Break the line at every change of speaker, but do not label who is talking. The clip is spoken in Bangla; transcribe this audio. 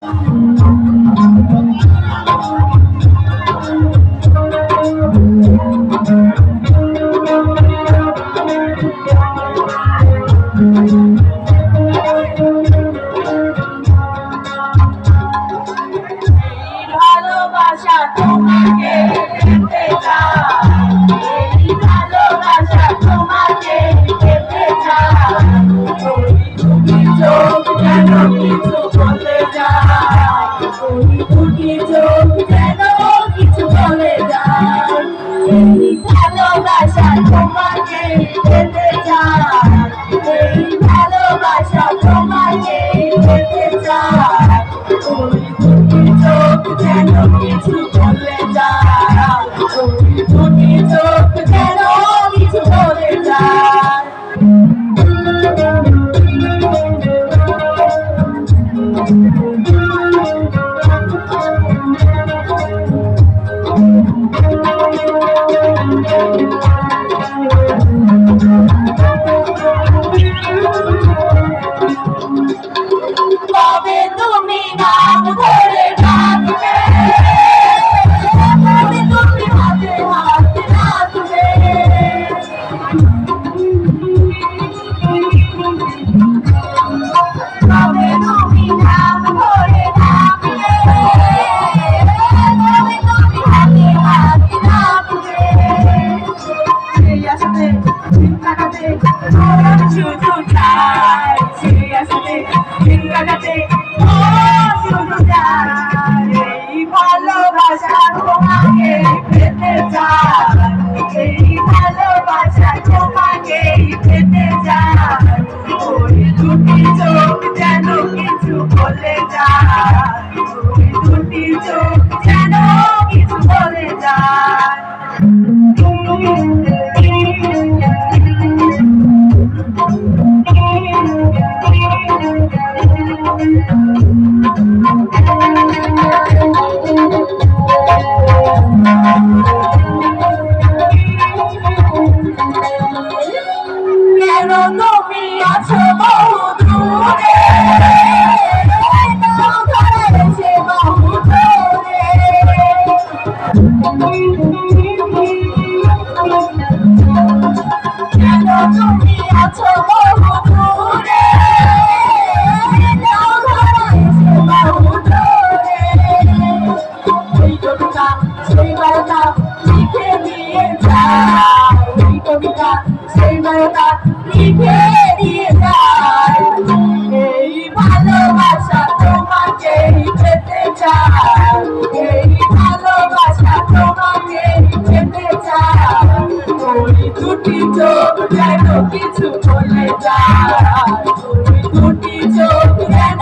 ভালোবাসা তোমাকে পেতে চাই, ভালোবাসা তোমাকে পেতে চাই, তুমি চোখ যেন কিছু বলে যায়, দুটি চোখ যেন কিছু বলে যায়, ভালোবাসা তোমাকে পেতে চাই, ভালোবাসা তোমাকে পেতে চাই, দুটি চোখ যেন কিছু বলে যায়, দুটি চোখ যেন কিছু বলে যায়। তবে তুমি নাম ধরে ডাকবে, তবে তুমি হাতে হাত রাখবে, তবে তুমি নাম ধরে ডাকবে, তবে তুমি হাতে হাত রাখবে, সেই আসতে চিন্তাটাতে শুধু চাই, সেই আসতে চিন্তাটাতে শুধু চাই, এই ভালোবাসা তোমাকে পেতে চাই, এই ভালোবাসা তোমাকে পেতে চাই, ওই দুটি চোখ যেন কিছু বলে যায়, ওই দুটি চোখ যেন কিছু বলে যায়। কেন তুমি আছো বহু দূরে, সে বহু দূরে, কেন তুমি আছো বহু দূরে, সে বহু দূরে, ওই কবিতা সেই বার্তা লিখে দিয়ে যায়, ওই কবিতা সেই বার্তা লিখে দিয়ে যায়, এই ভালোবাসা তোমাকে পেতে চাই, এই ভালোবাসা তোমাকে পেতে চাই, ওই দুটি চোখ যেন কিছু বলে যায়, ওই দুটি চোখ যেন